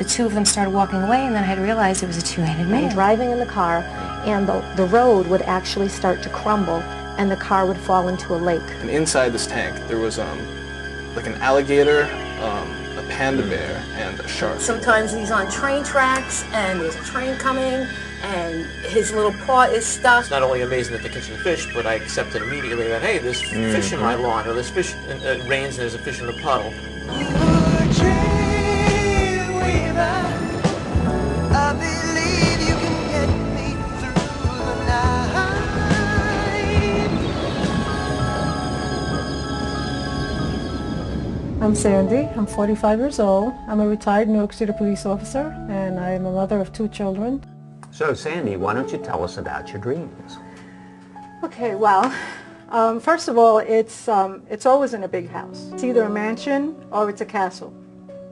the two of them started walking away, and then I had realized it was a two-headed man. I'm driving in the car, and the road would actually start to crumble, and the car would fall into a lake. And inside this tank, there was like an alligator, a panda bear, and a shark. Sometimes he's on train tracks, and there's a train coming, and his little paw is stuck. It's not only amazing that they're catching fish, but I accepted immediately that, hey, there's fish in my lawn, or there's fish, it rains and there's a fish in the puddle. I'm Sandy. I'm 45 years old. I'm a retired New York City police officer, and I am a mother of 2 children. So, Sandy, why don't you tell us about your dreams? Okay, well, first of all, it's always in a big house. It's either a mansion or it's a castle,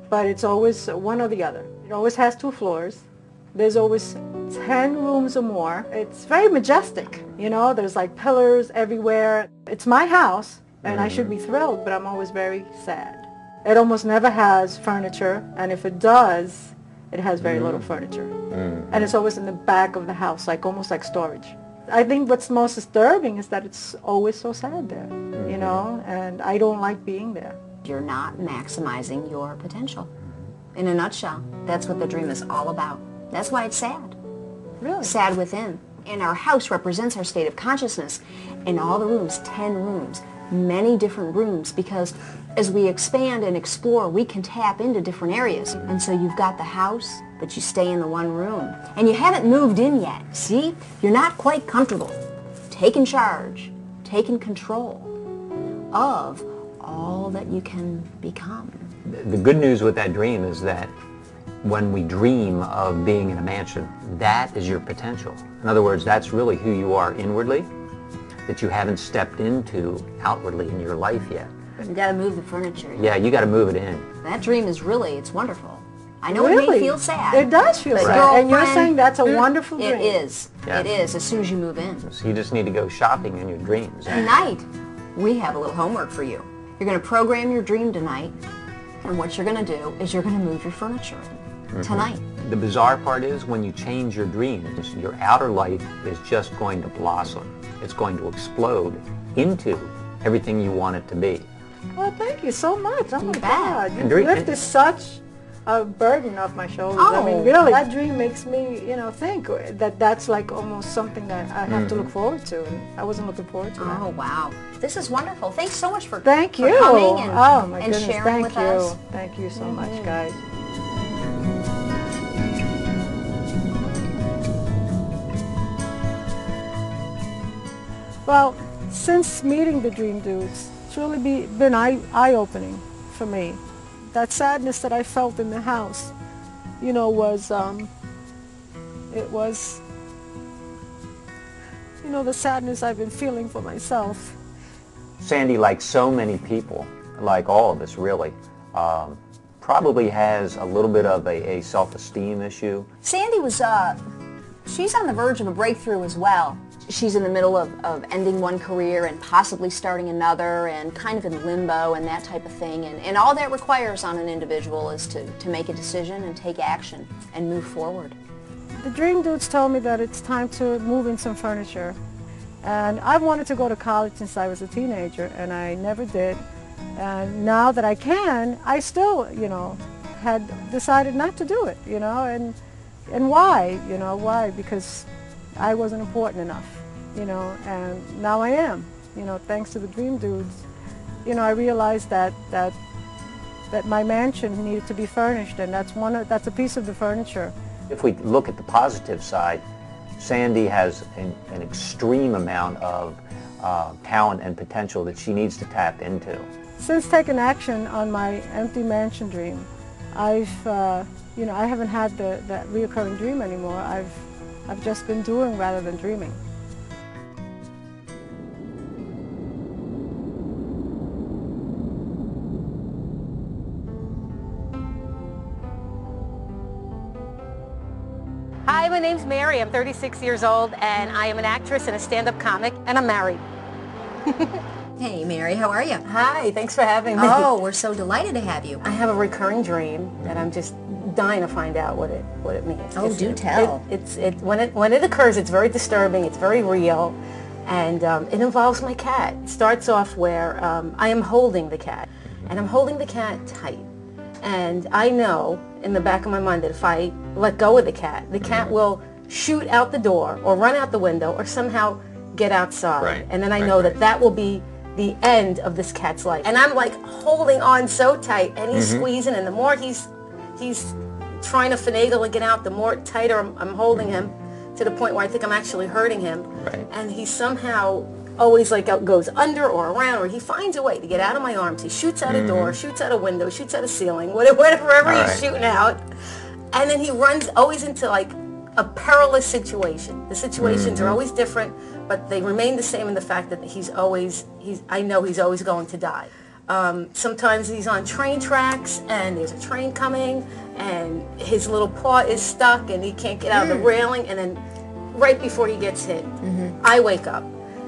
but it's always one or the other. It always has 2 floors. There's always 10 rooms or more. It's very majestic, you know. There's like pillars everywhere. It's my house, and I should be thrilled, but I'm always very sad. It almost never has furniture, and if it does, it has very little furniture. And it's always in the back of the house, like almost like storage. I think what's most disturbing is that it's always so sad there, you know, and I don't like being there. You're not maximizing your potential. In a nutshell, that's what the dream is all about. That's why it's sad. Really? Sad within. And our house represents our state of consciousness. In all the rooms, 10 rooms, many different rooms, because as we expand and explore, we can tap into different areas. And so you've got the house, but you stay in the one room. And you haven't moved in yet. See? You're not quite comfortable. Taking charge, taking control of all that you can become. The good news with that dream is that when we dream of being in a mansion, that is your potential. In other words, that's really who you are inwardly, that you haven't stepped into outwardly in your life yet. You gotta move the furniture. Yeah, you gotta move it in. That dream is really, it's wonderful. I know Really? it may feel sad. It does feel but sad. And you're girlfriend, saying that's a wonderful dream. It is. Yeah. It is, as soon as you move in. So you just need to go shopping in your dreams. Tonight, we have a little homework for you. You're gonna program your dream tonight, and what you're gonna do is you're gonna move your furniture in tonight. The bizarre part is when you change your dreams, your outer life is just going to blossom. It's going to explode into everything you want it to be. Well, thank you so much. Oh my bet. God. You And dream- lifted such a burden off my shoulders. I mean, Oh. really, that dream makes me, you know, think that that's like almost something that I have to look forward to, and I wasn't looking forward to that. Oh, wow. This is wonderful. Thanks so much for, Thank for you. coming and, Oh my and goodness, sharing thank with you. us. Thank you so much, guys. Well, since meeting the Dream Dudes, it's really been eye-opening for me. That sadness that I felt in the house, you know, was, it was, you know, the sadness I've been feeling for myself. Sandy, like so many people, like all of us really, probably has a little bit of a self-esteem issue. Sandy was, she's on the verge of a breakthrough as well. She's in the middle of ending one career and possibly starting another, and kind of in limbo and that type of thing. And all that requires on an individual is to make a decision and take action and move forward. The Dream Dudes told me that it's time to move in some furniture. And I've wanted to go to college since I was a teenager, and I never did. And now that I can, I still, you know, had decided not to do it, you know, and why, you know, why? Because I wasn't important enough, you know, and now I am, you know, thanks to the Dream Dudes. You know, I realized that my mansion needed to be furnished, and that's a piece of the furniture. If we look at the positive side, Sandy has an extreme amount of talent and potential that she needs to tap into. Since taking action on my empty mansion dream, I've, you know, I haven't had that reoccurring dream anymore. I've just been doing rather than dreaming. Hi, my name's Mary. I'm 36 years old, and I am an actress and a stand-up comic, and I'm married. Hey, Mary, how are you? Hi, thanks for having me. Oh, we're so delighted to have you. I have a recurring dream that I'm just dying to find out what it means. Oh, do tell. When it occurs, it's very disturbing. It's very real, and it involves my cat. It starts off where I am holding the cat, and I'm holding the cat tight, and I know in the back of my mind that if I let go of the cat will shoot out the door or run out the window or somehow get outside, Right. and then I know that will be the end of this cat's life. And I'm like holding on so tight, and he's squeezing, and the more he's trying to finagle and get out, the more tighter I'm holding him, to the point where I think I'm actually hurting him. Right. And he somehow always like goes under or around, or he finds a way to get out of my arms. He shoots out a door, shoots out a window, shoots out a ceiling, whatever he's shooting out. And then he runs always into like a perilous situation. The situations are always different, but they remain the same in the fact that I know he's always going to die. Sometimes he's on train tracks and there's a train coming and his little paw is stuck and he can't get out of the railing, and then right before he gets hit, I wake up.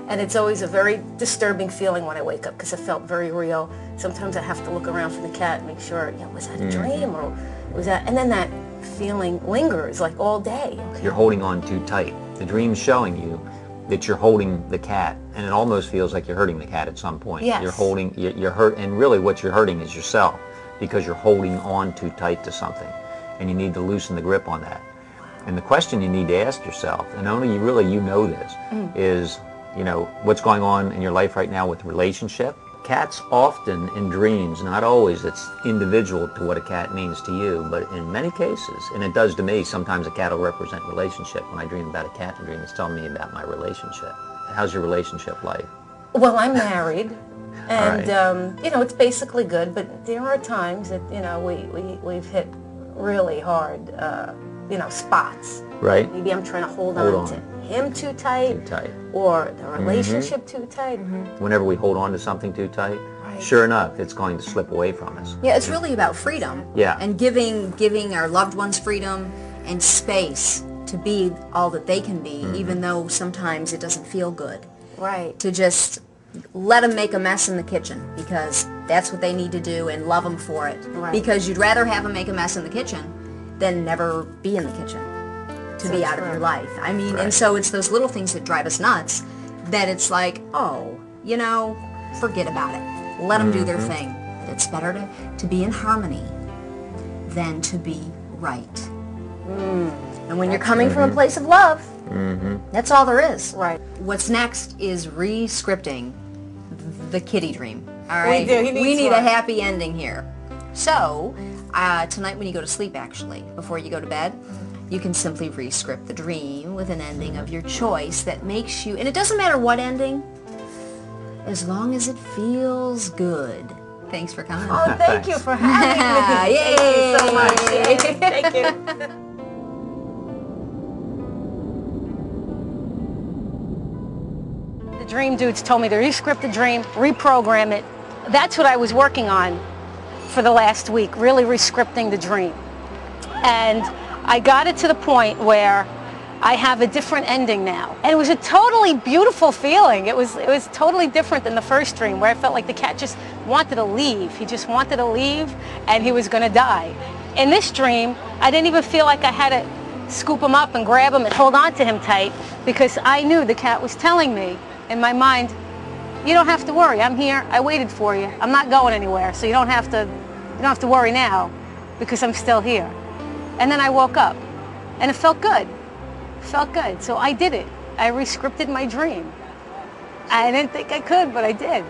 And it's always a very disturbing feeling when I wake up because it felt very real. Sometimes I have to look around for the cat and make sure, was that a dream or was that, and then that feeling lingers like all day. You're holding on too tight. The dream's showing you that you're holding the cat, and it almost feels like you're hurting the cat at some point. Yes. You're hurt, and really what you're hurting is yourself, because you're holding on too tight to something, and you need to loosen the grip on that. And the question you need to ask yourself, and only you know this, is, what's going on in your life right now with relationship. Cats often in dreams, not always, it's individual to what a cat means to you, but in many cases, and it does to me, sometimes a cat will represent relationship. When I dream about a cat in a dream, it's telling me about my relationship. How's your relationship life? Well, I'm married, and right. it's basically good. But there are times that we've hit really hard, spots. Right. Maybe I'm trying to hold on to him too tight, or the relationship too tight. Whenever we hold on to something too tight, sure enough, it's going to slip away from us. Yeah, it's really about freedom. Yeah. And giving our loved ones freedom and space to be all that they can be, even though sometimes it doesn't feel good. Right. To just let them make a mess in the kitchen, because that's what they need to do, and love them for it. Right. Because you'd rather have them make a mess in the kitchen than never be in the kitchen, to be out of your life. I mean, and so it's those little things that drive us nuts, that it's like, forget about it. Let them do their thing. But it's better to be in harmony than to be right. And when you're coming from a place of love, that's all there is. Right. What's next is re-scripting the kitty dream. All right? We do. We need a happy ending here. So, tonight when you go to sleep, actually, before you go to bed, you can simply re-script the dream with an ending of your choice that makes you, and it doesn't matter what ending, as long as it feels good. Thanks for coming. Oh, thank you for having me. Yay. Thank you so much. Yay. Thank you. The dream dudes told me to re-script the dream, reprogram it. That's what I was working on for the last week, really re-scripting the dream. And I got it to the point where I have a different ending now. And it was a totally beautiful feeling. It was totally different than the first dream, where I felt like the cat just wanted to leave. He just wanted to leave, and he was going to die. In this dream, I didn't even feel like I had to scoop him up and grab him and hold on to him tight, because I knew the cat was telling me in my mind, you don't have to worry. I'm here. I waited for you. I'm not going anywhere, so you don't have to worry now, because I'm still here. And then I woke up, and it felt good. It felt good. So I did it. I re-scripted my dream. I didn't think I could, but I did.